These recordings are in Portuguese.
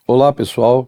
Olá, pessoal.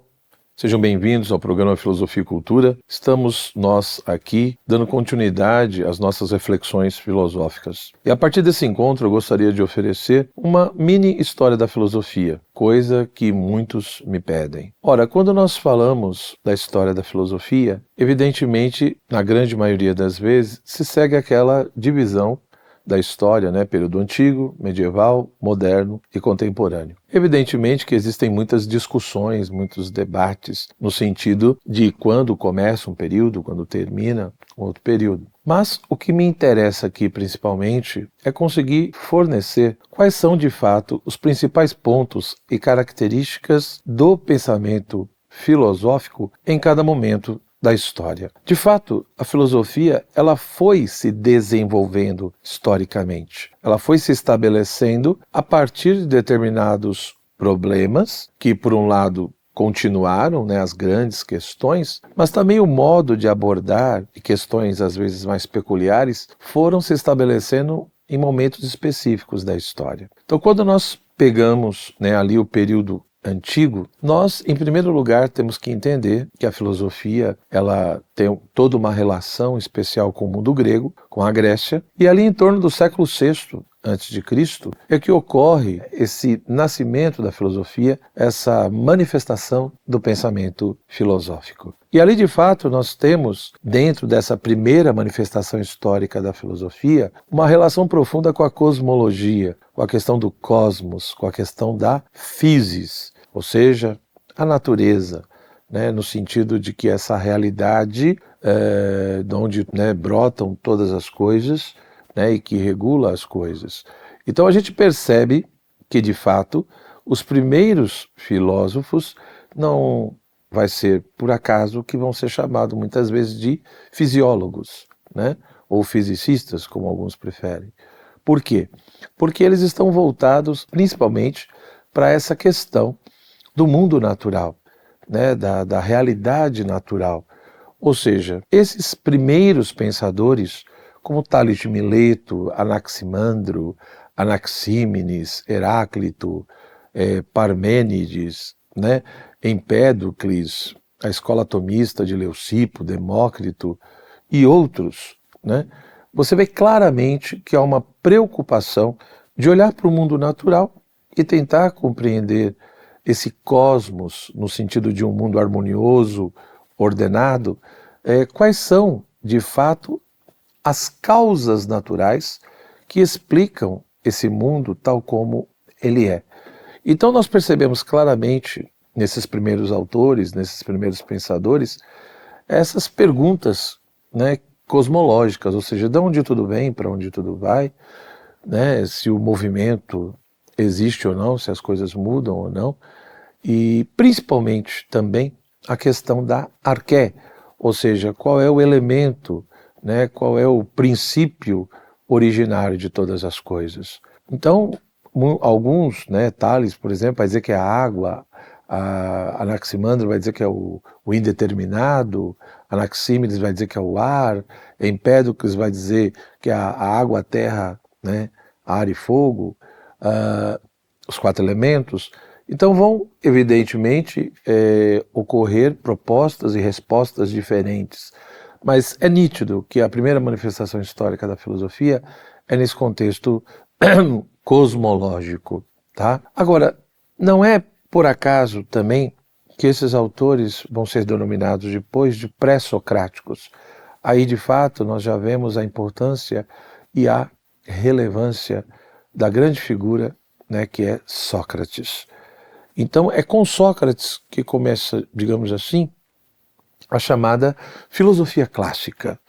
Sejam bem-vindos ao programa Filosofia e Cultura. Estamos nós aqui dando continuidade às nossas reflexões filosóficas. E a partir desse encontro eu gostaria de oferecer uma mini história da filosofia, coisa que muitos me pedem. Ora, quando nós falamos da história da filosofia, evidentemente, na grande maioria das vezes, se segue aquela divisão da história, período antigo, medieval, moderno e contemporâneo. Evidentemente que existem muitas discussões, muitos debates, no sentido de quando começa um período, quando termina outro período. Mas o que me interessa aqui principalmente é conseguir fornecer quais são de fato os principais pontos e características do pensamento filosófico em cada momento da história. De fato, a filosofia ela foi se desenvolvendo historicamente. Ela foi se estabelecendo a partir de determinados problemas que, por um lado, continuaram, as grandes questões, mas também o modo de abordar questões às vezes mais peculiares foram se estabelecendo em momentos específicos da história. Então, quando nós pegamos ali o período antigo, nós, em primeiro lugar, temos que entender que a filosofia ela tem toda uma relação especial com o mundo grego, com a Grécia, e ali em torno do século VI a.C. é que ocorre esse nascimento da filosofia, essa manifestação do pensamento filosófico. E ali, de fato, nós temos, dentro dessa primeira manifestação histórica da filosofia, uma relação profunda com a cosmologia, com a questão do cosmos, com a questão da physis, ou seja, a natureza, no sentido de que essa realidade de onde brotam todas as coisas, e que regula as coisas. Então a gente percebe que, de fato, os primeiros filósofos não vai ser por acaso que vão ser chamados muitas vezes de fisiólogos, ou fisicistas, como alguns preferem. Por quê? Porque eles estão voltados principalmente para essa questão do mundo natural, da realidade natural. Ou seja, esses primeiros pensadores, como Tales de Mileto, Anaximandro, Anaxímenes, Heráclito, Parmênides, Empédocles, a escola tomista de Leucipo, Demócrito e outros, você vê claramente que há uma preocupação de olhar para o mundo natural e tentar compreender esse cosmos no sentido de um mundo harmonioso, ordenado, quais são, de fato, as causas naturais que explicam esse mundo tal como ele é. Então nós percebemos claramente, nesses primeiros autores, nesses primeiros pensadores, essas perguntas cosmológicas, ou seja, de onde tudo vem, para onde tudo vai, se o movimento existe ou não, se as coisas mudam ou não, e principalmente também a questão da arqué, ou seja, qual é o elemento, qual é o princípio originário de todas as coisas. Então, alguns, Tales, por exemplo, vai dizer que é a água, Anaximandro vai dizer que é o indeterminado, Anaxímenes vai dizer que é o ar, Empédocles vai dizer que é a água, a terra, ar e fogo, os 4 elementos. Então vão, evidentemente, ocorrer propostas e respostas diferentes. Mas é nítido que a primeira manifestação histórica da filosofia é nesse contexto cosmológico. Tá? Agora, não é por acaso também que esses autores vão ser denominados depois de pré-socráticos. Aí, de fato, nós já vemos a importância e a relevância da grande figura, que é Sócrates. Então, é com Sócrates que começa, digamos assim, a chamada filosofia clássica.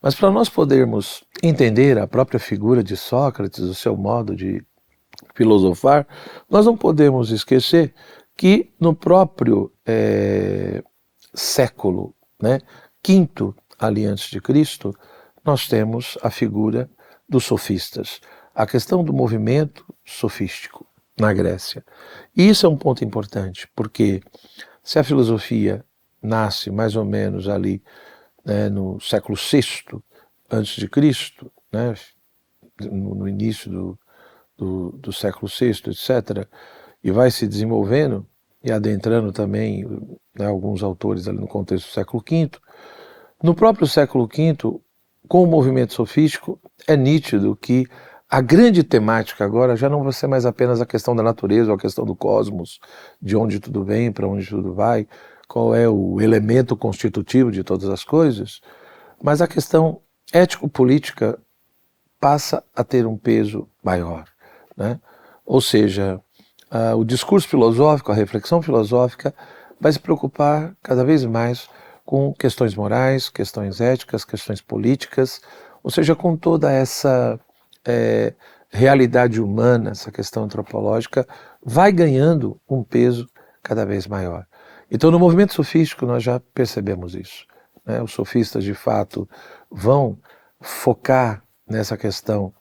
Mas para nós podermos entender a própria figura de Sócrates, o seu modo de filosofar, nós não podemos esquecer que no próprio século quinto ali antes de Cristo, nós temos a figura dos sofistas, a questão do movimento sofístico na Grécia. E isso é um ponto importante, porque se a filosofia nasce mais ou menos ali no século VI antes de Cristo, no início do século VI, etc., e vai se desenvolvendo, e adentrando também, né, alguns autores ali no contexto do século V. No próprio século V, com o movimento sofístico, é nítido que a grande temática agora já não vai ser mais apenas a questão da natureza ou a questão do cosmos, de onde tudo vem, para onde tudo vai, qual é o elemento constitutivo de todas as coisas, mas a questão ético-política passa a ter um peso maior, né? Ou seja, o discurso filosófico, a reflexão filosófica vai se preocupar cada vez mais com questões morais, questões éticas, questões políticas, ou seja, com toda essa realidade humana, essa questão antropológica, vai ganhando um peso cada vez maior. Então, no movimento sofístico, nós já percebemos isso, né? Os sofistas, de fato, vão focar nessa questão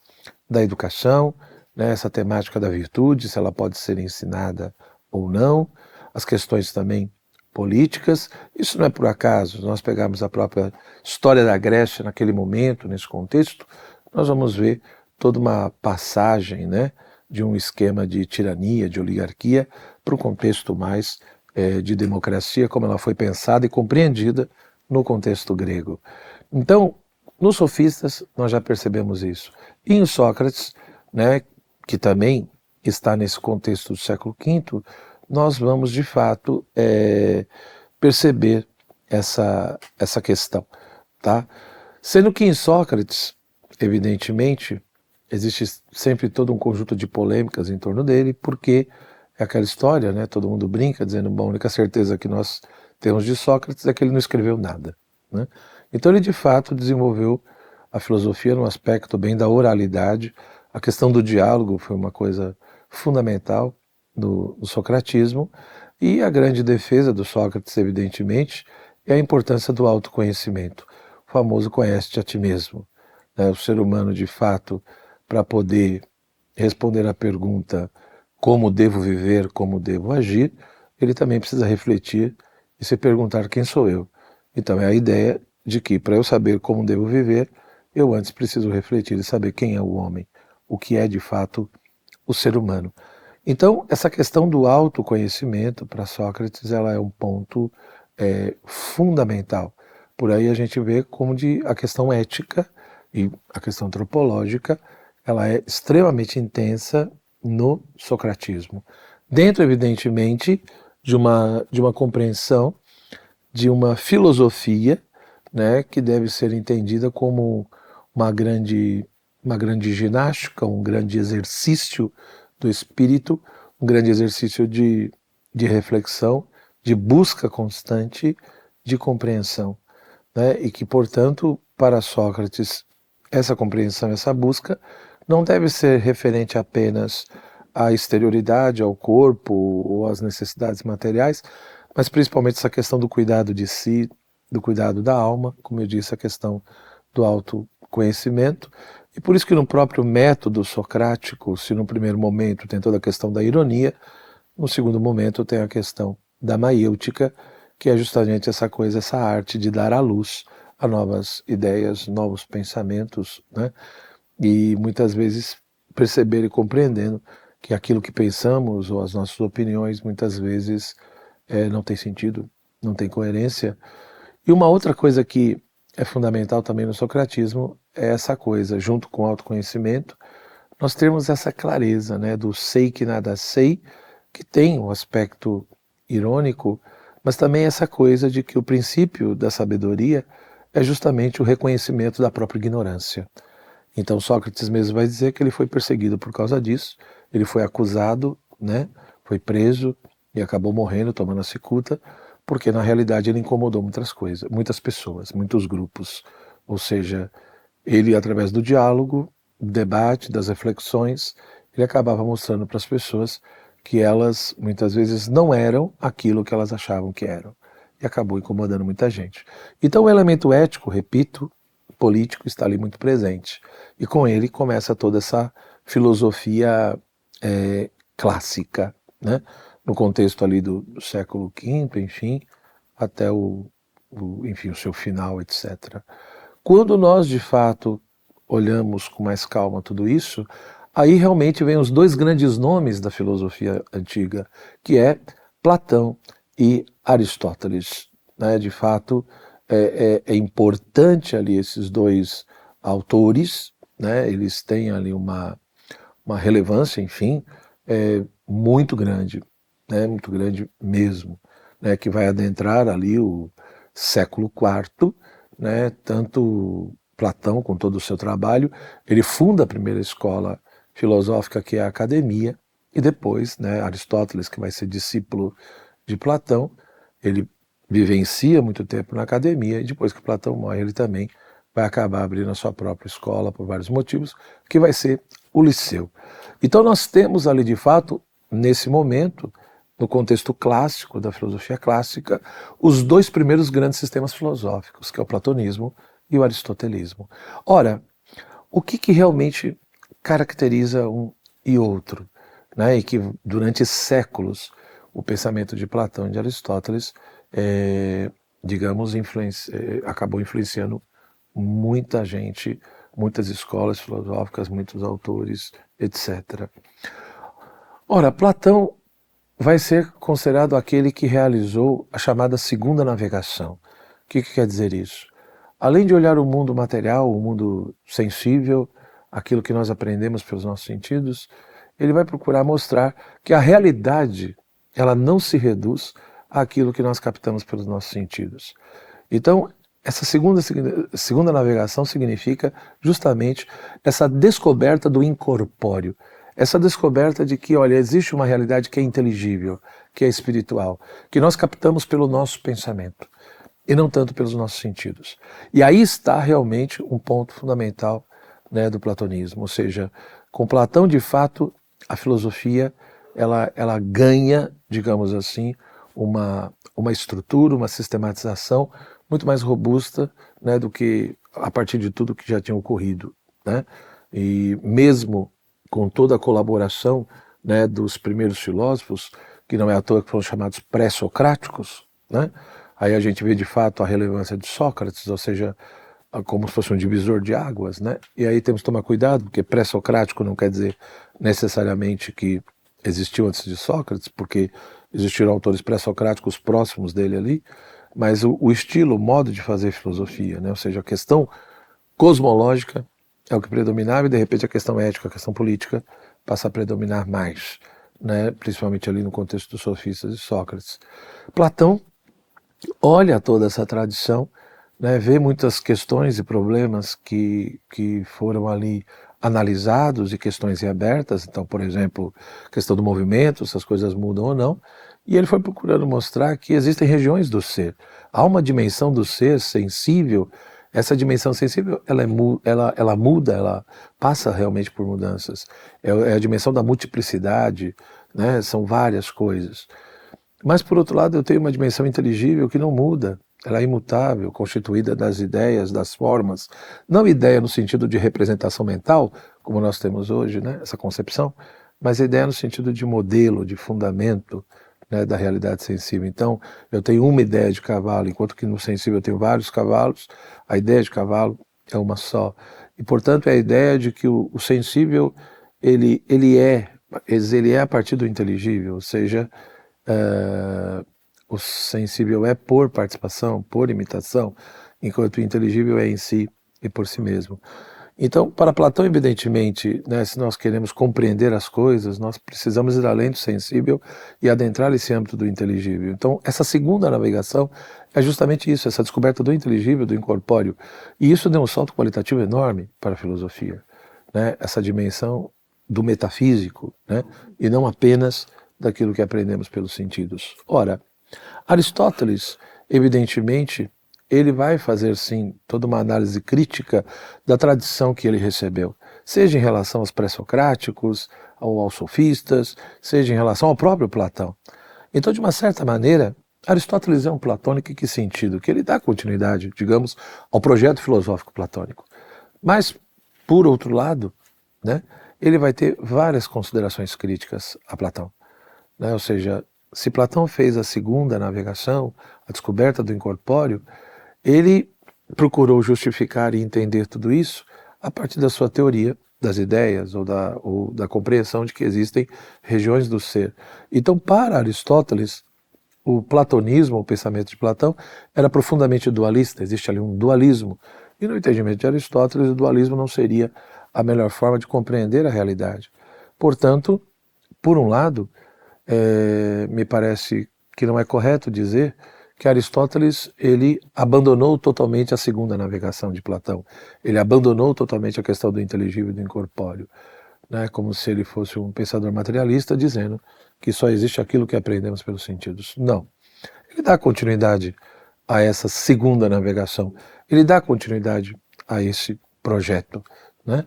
da educação, né, essa temática da virtude, se ela pode ser ensinada ou não, as questões também políticas. Isso não é por acaso. Nós pegamos a própria história da Grécia naquele momento, nesse contexto, nós vamos ver toda uma passagem, né, de um esquema de tirania, de oligarquia, para o contexto mais de democracia, como ela foi pensada e compreendida no contexto grego. Então, nos sofistas, nós já percebemos isso. E em Sócrates, né, que também está nesse contexto do século V, nós vamos, de fato, perceber essa questão. Tá? Sendo que em Sócrates, evidentemente, existe sempre todo um conjunto de polêmicas em torno dele, porque é aquela história, né, todo mundo brinca, dizendo, bom, a única certeza que nós temos de Sócrates é que ele não escreveu nada, né? Então ele de fato desenvolveu a filosofia no aspecto bem da oralidade. A questão do diálogo foi uma coisa fundamental no socratismo, e a grande defesa do Sócrates, evidentemente, é a importância do autoconhecimento. O famoso conhece-te a ti mesmo, né? O ser humano, de fato, para poder responder à pergunta como devo viver, como devo agir, ele também precisa refletir e se perguntar quem sou eu. Então é a ideia de que, para eu saber como devo viver, eu antes preciso refletir e saber quem é o homem, o que é de fato o ser humano. Então, essa questão do autoconhecimento, para Sócrates, ela é um ponto fundamental. Por aí a gente vê como a questão ética e a questão antropológica, ela é extremamente intensa no socratismo. Dentro, evidentemente, de uma compreensão de uma filosofia, né, que deve ser entendida como uma grande ginástica, um grande exercício do espírito, um grande exercício de reflexão, de busca constante, de compreensão, né, e que, portanto, para Sócrates, essa compreensão, essa busca, não deve ser referente apenas à exterioridade, ao corpo ou às necessidades materiais, mas principalmente essa questão do cuidado de si, do cuidado da alma, como eu disse, a questão do autoconhecimento. E por isso que no próprio método socrático, se no primeiro momento tem toda a questão da ironia, no segundo momento tem a questão da maiêutica, que é justamente essa coisa, essa arte de dar à luz a novas ideias, novos pensamentos, né? E muitas vezes perceber e compreendendo que aquilo que pensamos ou as nossas opiniões muitas vezes não tem sentido, não tem coerência. E uma outra coisa que é fundamental também no socratismo é essa coisa, junto com o autoconhecimento, nós temos essa clareza, né, do sei que nada sei, que tem um aspecto irônico, mas também essa coisa de que o princípio da sabedoria é justamente o reconhecimento da própria ignorância. Então Sócrates mesmo vai dizer que ele foi perseguido por causa disso, ele foi acusado, né, foi preso e acabou morrendo, tomando a cicuta, porque na realidade ele incomodou muitas coisas, muitas pessoas, muitos grupos. Ou seja, ele, através do diálogo, do debate, das reflexões, ele acabava mostrando para as pessoas que elas muitas vezes não eram aquilo que elas achavam que eram. E acabou incomodando muita gente. Então o elemento ético, repito, político está ali muito presente. E com ele começa toda essa filosofia clássica, né? No contexto ali do século V, enfim, até enfim, o seu final, etc. Quando nós, de fato, olhamos com mais calma tudo isso, aí realmente vem os dois grandes nomes da filosofia antiga, que é Platão e Aristóteles. Né? De fato, é importante ali esses dois autores, né? Eles têm ali uma relevância, enfim, muito grande, né? Muito grande mesmo, né? Que vai adentrar ali o século IV, né? Tanto Platão, com todo o seu trabalho, ele funda a primeira escola filosófica, que é a academia, e depois, né, Aristóteles, que vai ser discípulo de Platão, ele vivencia muito tempo na academia, e depois que Platão morre, ele também vai acabar abrindo a sua própria escola por vários motivos, que vai ser o Liceu. Então nós temos ali, de fato, nesse momento, no contexto clássico, da filosofia clássica, os dois primeiros grandes sistemas filosóficos, que é o platonismo e o aristotelismo. Ora, o que realmente caracteriza um e outro? Né? E que durante séculos o pensamento de Platão e de Aristóteles, digamos, acabou influenciando muita gente, muitas escolas filosóficas, muitos autores, etc. Ora, Platão vai ser considerado aquele que realizou a chamada segunda navegação. O que quer dizer isso? Além de olhar o mundo material, o mundo sensível, aquilo que nós aprendemos pelos nossos sentidos, ele vai procurar mostrar que a realidade, ela não se reduz àquilo que nós captamos pelos nossos sentidos. Então, essa segunda navegação significa justamente essa descoberta do incorpóreo, essa descoberta de que, olha, existe uma realidade que é inteligível, que é espiritual, que nós captamos pelo nosso pensamento e não tanto pelos nossos sentidos. E aí está realmente um ponto fundamental, né, do platonismo, ou seja, com Platão, de fato, a filosofia ela ganha, digamos assim, uma estrutura, uma sistematização muito mais robusta, né, do que a partir de tudo que já tinha ocorrido, né? E mesmo com toda a colaboração, né, dos primeiros filósofos, que não é à toa que foram chamados pré-socráticos, né? Aí a gente vê de fato a relevância de Sócrates, ou seja, como se fosse um divisor de águas, né? E aí temos que tomar cuidado, porque pré-socrático não quer dizer necessariamente que existiu antes de Sócrates, porque existiram autores pré-socráticos próximos dele ali, mas o estilo, o modo de fazer filosofia, né? Ou seja, a questão cosmológica é o que predominava, e de repente a questão ética, a questão política passa a predominar mais, né? Principalmente ali no contexto dos sofistas de Sócrates. Platão olha toda essa tradição, né? Vê muitas questões e problemas que foram ali analisados, e questões abertas. Então, por exemplo, questão do movimento, se as coisas mudam ou não, e ele foi procurando mostrar que existem regiões do ser. Há uma dimensão do ser sensível. Essa dimensão sensível, ela muda, ela passa realmente por mudanças. É a dimensão da multiplicidade, né? São várias coisas. Mas, por outro lado, eu tenho uma dimensão inteligível que não muda. Ela é imutável, constituída das ideias, das formas. Não ideia no sentido de representação mental, como nós temos hoje, né? Essa concepção, mas ideia no sentido de modelo, de fundamento, né, da realidade sensível. Então, eu tenho uma ideia de cavalo, enquanto que no sensível eu tenho vários cavalos. A ideia de cavalo é uma só. E, portanto, é a ideia de que o sensível, ele é a partir do inteligível, ou seja, o sensível é por participação, por imitação, enquanto o inteligível é em si e por si mesmo. Então, para Platão, evidentemente, né, se nós queremos compreender as coisas, nós precisamos ir além do sensível e adentrar esse âmbito do inteligível. Então, essa segunda navegação é justamente isso, essa descoberta do inteligível, do incorpóreo. E isso deu um salto qualitativo enorme para a filosofia, né? Essa dimensão do metafísico, né? E não apenas daquilo que aprendemos pelos sentidos. Ora, Aristóteles, evidentemente, ele vai fazer, sim, toda uma análise crítica da tradição que ele recebeu, seja em relação aos pré-socráticos, aos sofistas, seja em relação ao próprio Platão. Então, de uma certa maneira, Aristóteles é um platônico em que sentido? Que ele dá continuidade, digamos, ao projeto filosófico platônico. Mas, por outro lado, né, ele vai ter várias considerações críticas a Platão, né? Ou seja, se Platão fez a segunda navegação, a descoberta do incorpóreo, ele procurou justificar e entender tudo isso a partir da sua teoria das ideias ou da compreensão de que existem regiões do ser. Então, para Aristóteles, o platonismo, o pensamento de Platão, era profundamente dualista, existe ali um dualismo. E no entendimento de Aristóteles, o dualismo não seria a melhor forma de compreender a realidade. Portanto, por um lado, me parece que não é correto dizer que Aristóteles ele abandonou totalmente a segunda navegação de Platão. Ele abandonou totalmente a questão do inteligível e do incorpóreo, né? Como se ele fosse um pensador materialista dizendo que só existe aquilo que aprendemos pelos sentidos. Não. Ele dá continuidade a essa segunda navegação. Ele dá continuidade a esse projeto, né?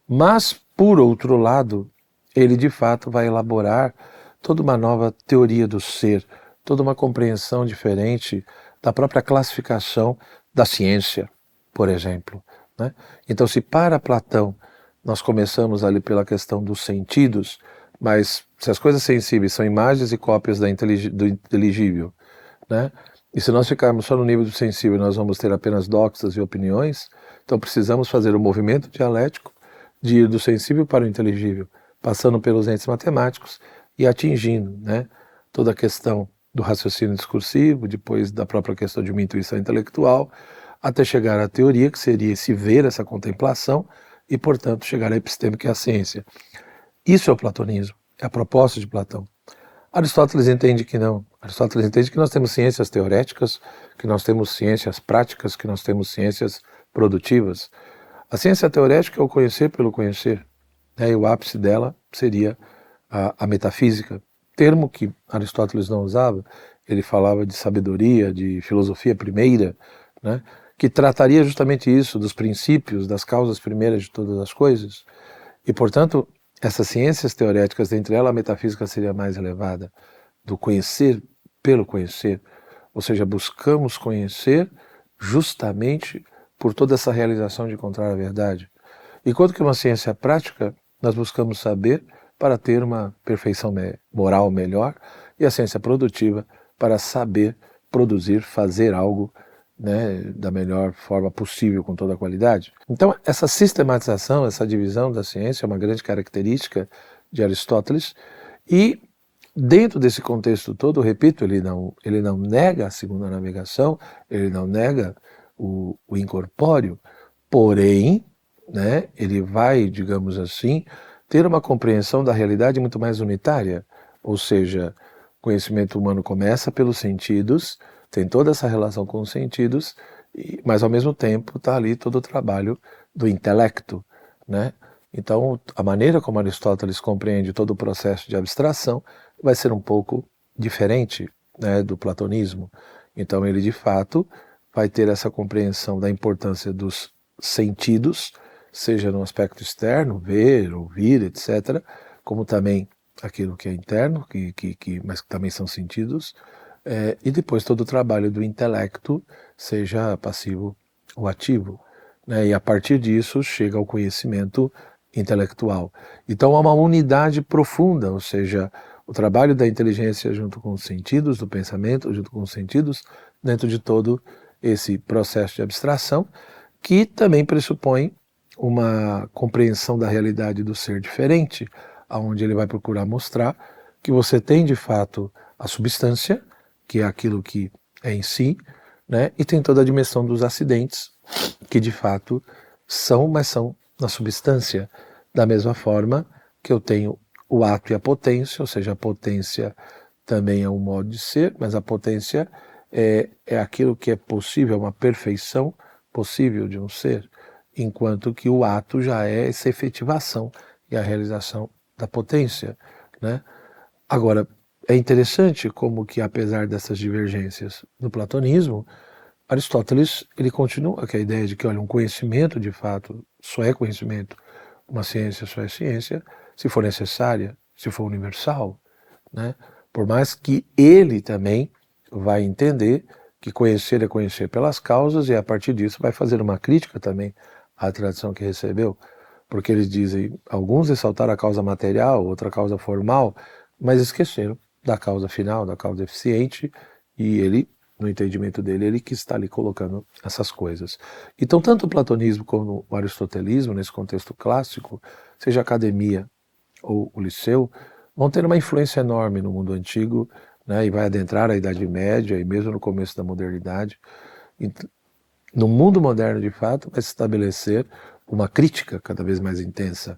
Mas, por outro lado, ele de fato vai elaborar toda uma nova teoria do ser, toda uma compreensão diferente da própria classificação da ciência, por exemplo, né? Então, se para Platão nós começamos ali pela questão dos sentidos, mas se as coisas sensíveis são imagens e cópias do inteligível, né? E se nós ficarmos só no nível do sensível, nós vamos ter apenas doxas e opiniões, então precisamos fazer o movimento dialético de ir do sensível para o inteligível, passando pelos entes matemáticos e atingindo, né, toda a questão do raciocínio discursivo, depois da própria questão de uma intuição intelectual, até chegar à teoria, que seria esse ver, essa contemplação, e, portanto, chegar à episteme, que é a ciência. Isso é o platonismo, é a proposta de Platão. Aristóteles entende que não. Aristóteles entende que nós temos ciências teoréticas, que nós temos ciências práticas, que nós temos ciências produtivas. A ciência teorética é o conhecer pelo conhecer, né? E o ápice dela seria a metafísica, termo que Aristóteles não usava. Ele falava de sabedoria, de filosofia primeira, né? Que trataria justamente isso, dos princípios, das causas primeiras de todas as coisas. E, portanto, essas ciências teoréticas, dentre elas a metafísica seria mais elevada, do conhecer pelo conhecer, ou seja, buscamos conhecer justamente por toda essa realização de encontrar a verdade. Enquanto que uma ciência prática, nós buscamos saber para ter uma perfeição moral melhor, e a ciência produtiva para saber produzir, fazer algo, né, da melhor forma possível, com toda a qualidade. Então, essa sistematização, essa divisão da ciência é uma grande característica de Aristóteles, e dentro desse contexto todo, repito, ele não nega a segunda navegação, ele não nega o incorpóreo, porém, né, ele vai, digamos assim, ter uma compreensão da realidade muito mais unitária, ou seja, o conhecimento humano começa pelos sentidos, tem toda essa relação com os sentidos, mas ao mesmo tempo está ali todo o trabalho do intelecto, né? Então, a maneira como Aristóteles compreende todo o processo de abstração vai ser um pouco diferente, né, do platonismo. Então, ele de fato vai ter essa compreensão da importância dos sentidos, seja no aspecto externo, ver, ouvir, etc., como também aquilo que é interno, mas que também são sentidos, e depois todo o trabalho do intelecto, seja passivo ou ativo, né? E a partir disso chega ao conhecimento intelectual. Então há uma unidade profunda, ou seja, o trabalho da inteligência junto com os sentidos, do pensamento junto com os sentidos, dentro de todo esse processo de abstração, que também pressupõe uma compreensão da realidade do ser diferente, aonde ele vai procurar mostrar que você tem de fato a substância, que é aquilo que é em si, né? E tem toda a dimensão dos acidentes, que de fato são, mas são na substância. Da mesma forma que eu tenho o ato e a potência, ou seja, a potência também é um modo de ser, mas a potência é aquilo que é possível, é uma perfeição possível de um ser, enquanto que o ato já é essa efetivação e a realização da potência, né? Agora, é interessante como que, apesar dessas divergências no platonismo, Aristóteles ele continua com a ideia de que, olha, um conhecimento de fato só é conhecimento, uma ciência só é ciência se for necessária, se for universal, né? Por mais que ele também vai entender que conhecer é conhecer pelas causas, e a partir disso vai fazer uma crítica também à tradição que recebeu, porque eles dizem, alguns ressaltaram a causa material, outra causa formal, mas esqueceram da causa final, da causa eficiente, e ele, no entendimento dele, ele que está ali colocando essas coisas. Então, tanto o platonismo como o aristotelismo, nesse contexto clássico, seja a academia ou o liceu, vão ter uma influência enorme no mundo antigo, né, e vai adentrar a Idade Média e mesmo no começo da modernidade. No mundo moderno, de fato, vai se estabelecer uma crítica cada vez mais intensa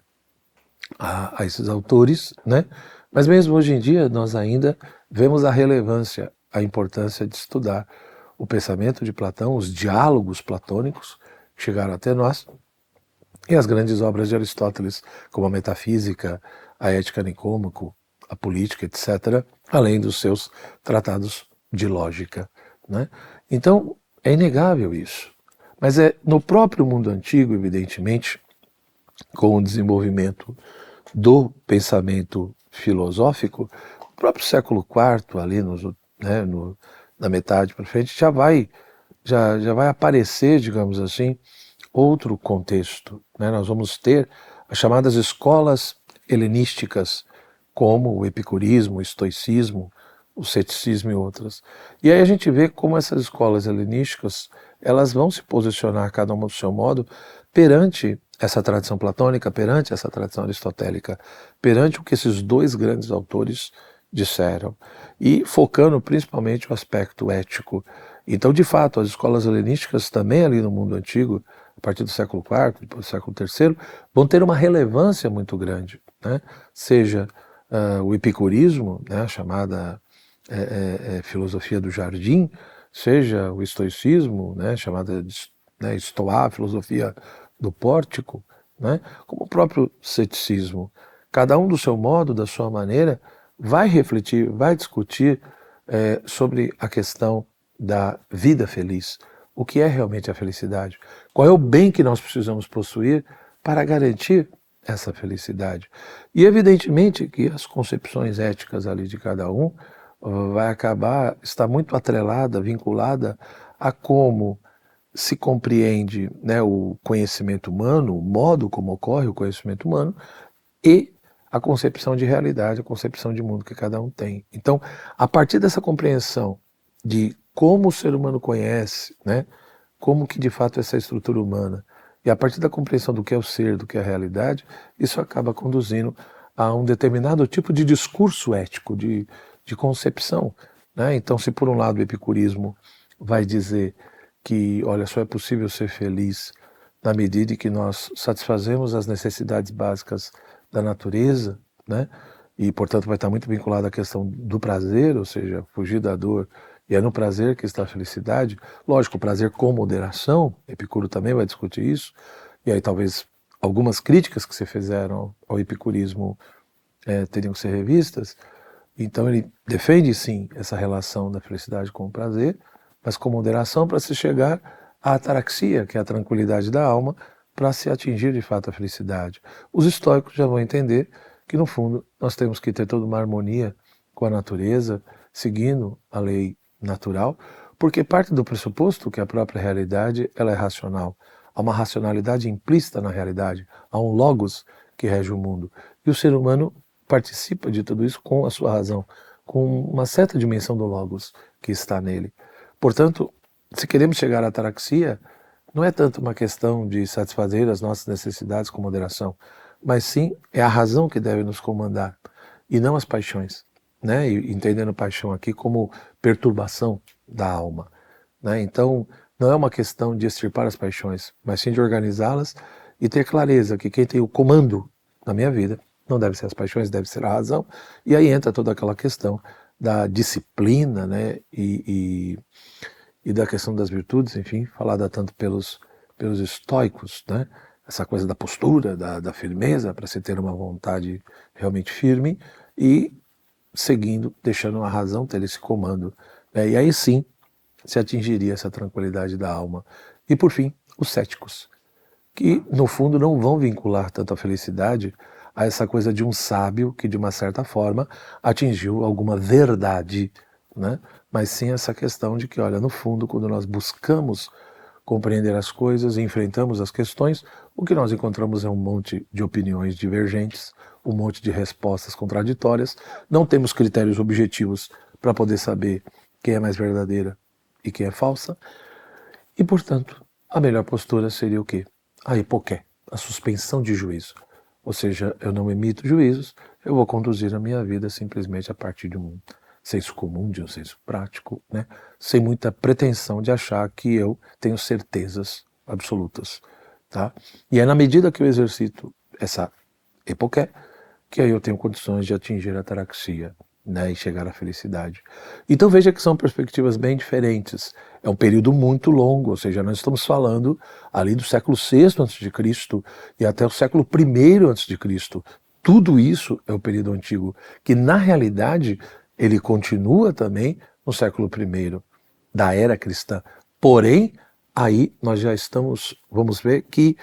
a esses autores, né? Mas mesmo hoje em dia nós ainda vemos a relevância, a importância de estudar o pensamento de Platão, os diálogos platônicos que chegaram até nós, e as grandes obras de Aristóteles, como a Metafísica, a Ética Nicômaco, a Política, etc., além dos seus tratados de lógica, né? Então, é inegável isso. Mas é no próprio mundo antigo, evidentemente, com o desenvolvimento do pensamento filosófico, o próprio século IV, ali na metade para frente, já vai aparecer, digamos assim, outro contexto, né? Nós vamos ter as chamadas escolas helenísticas, como o epicurismo, o estoicismo, o ceticismo e outras. E aí a gente vê como essas escolas helenísticas, elas vão se posicionar, cada uma do seu modo, perante essa tradição platônica, perante essa tradição aristotélica, perante o que esses dois grandes autores disseram, e focando principalmente o aspecto ético. Então, de fato, as escolas helenísticas também ali no mundo antigo, a partir do século IV, depois do século III, vão ter uma relevância muito grande, né? Seja o epicurismo, né, a chamada filosofia do jardim, seja o estoicismo, né, chamada de estoá, filosofia do pórtico, né, como o próprio ceticismo. Cada um do seu modo, da sua maneira, vai refletir, vai discutir sobre a questão da vida feliz. O que é realmente a felicidade? Qual é o bem que nós precisamos possuir para garantir essa felicidade? E evidentemente que as concepções éticas ali de cada um vai acabar, está muito atrelada, vinculada a como se compreende, né, o conhecimento humano, o modo como ocorre o conhecimento humano e a concepção de realidade, a concepção de mundo que cada um tem. Então, a partir dessa compreensão de como o ser humano conhece, né, como que de fato é essa estrutura humana, e a partir da compreensão do que é o ser, do que é a realidade, isso acaba conduzindo a um determinado tipo de discurso ético, de concepção, né? Então, se por um lado o epicurismo vai dizer que, olha, só é possível ser feliz na medida em que nós satisfazemos as necessidades básicas da natureza, né? E, portanto, vai estar muito vinculado à questão do prazer, ou seja, fugir da dor, e é no prazer que está a felicidade. Lógico, o prazer com moderação, Epicuro também vai discutir isso, e aí talvez algumas críticas que se fizeram ao epicurismo teriam que ser revistas. Então ele defende sim essa relação da felicidade com o prazer, mas com moderação para se chegar à ataraxia, que é a tranquilidade da alma, para se atingir de fato a felicidade. Os estoicos já vão entender que no fundo nós temos que ter toda uma harmonia com a natureza, seguindo a lei natural, porque parte do pressuposto que a própria realidade ela é racional. Há uma racionalidade implícita na realidade, há um logos que rege o mundo. E o ser humano participa de tudo isso com a sua razão, com uma certa dimensão do logos que está nele. Portanto, se queremos chegar à ataraxia, não é tanto uma questão de satisfazer as nossas necessidades com moderação, mas sim é a razão que deve nos comandar e não as paixões, né? E entendendo paixão aqui como perturbação da alma, né? Então, não é uma questão de extirpar as paixões, mas sim de organizá-las e ter clareza que quem tem o comando na minha vida não deve ser as paixões, deve ser a razão. E aí entra toda aquela questão da disciplina, né? E da questão das virtudes, enfim, falada tanto pelos estoicos, né? Essa coisa da postura, da firmeza, para se ter uma vontade realmente firme e seguindo, deixando a razão ter esse comando, né? E aí sim se atingiria essa tranquilidade da alma. E por fim, os céticos, que no fundo não vão vincular tanto a felicidade a essa coisa de um sábio que de uma certa forma atingiu alguma verdade, né? Mas sim essa questão de que, olha, no fundo, quando nós buscamos compreender as coisas e enfrentamos as questões, o que nós encontramos é um monte de opiniões divergentes, um monte de respostas contraditórias, não temos critérios objetivos para poder saber quem é mais verdadeira e quem é falsa, e, portanto, a melhor postura seria o quê? A hipoqué, a suspensão de juízo. Ou seja, eu não emito juízos, eu vou conduzir a minha vida simplesmente a partir de um senso comum, de um senso prático, né? Sem muita pretensão de achar que eu tenho certezas absolutas, tá? E é na medida que eu exercito essa epoqué que aí eu tenho condições de atingir a ataraxia, né, e chegar à felicidade. Então veja que são perspectivas bem diferentes. É um período muito longo, ou seja, nós estamos falando ali do século VI a.C. e até o século I a.C. Tudo isso é o período antigo, que na realidade ele continua também no século I da era cristã. Porém, aí nós já estamos, vamos ver que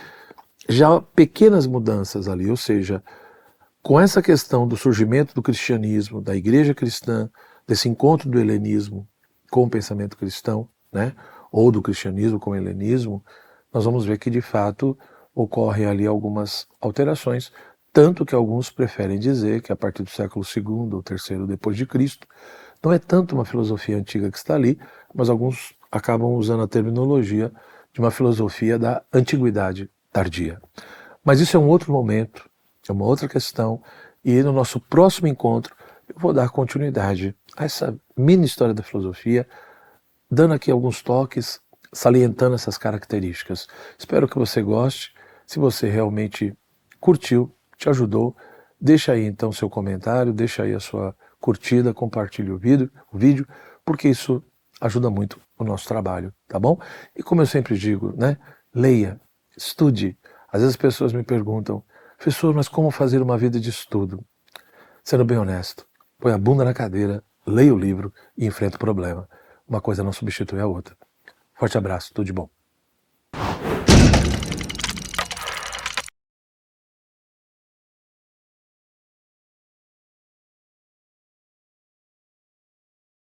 já há pequenas mudanças ali, ou seja, com essa questão do surgimento do cristianismo, da igreja cristã, desse encontro do helenismo com o pensamento cristão, né, ou do cristianismo com o helenismo, nós vamos ver que de fato ocorrem ali algumas alterações, tanto que alguns preferem dizer que a partir do século II ou III depois de Cristo, não é tanto uma filosofia antiga que está ali, mas alguns acabam usando a terminologia de uma filosofia da antiguidade tardia. Mas isso é um outro momento, é uma outra questão, e no nosso próximo encontro eu vou dar continuidade a essa mini história da filosofia, dando aqui alguns toques, salientando essas características. Espero que você goste. Se você realmente curtiu, te ajudou, deixa aí então seu comentário, deixa aí a sua curtida, compartilhe o vídeo, porque isso ajuda muito o nosso trabalho, tá bom? E como eu sempre digo, né? Leia, estude. Às vezes as pessoas me perguntam, professor, mas como fazer uma vida de estudo? Sendo bem honesto, põe a bunda na cadeira, leia o livro e enfrenta o problema. Uma coisa não substitui a outra. Forte abraço, tudo de bom.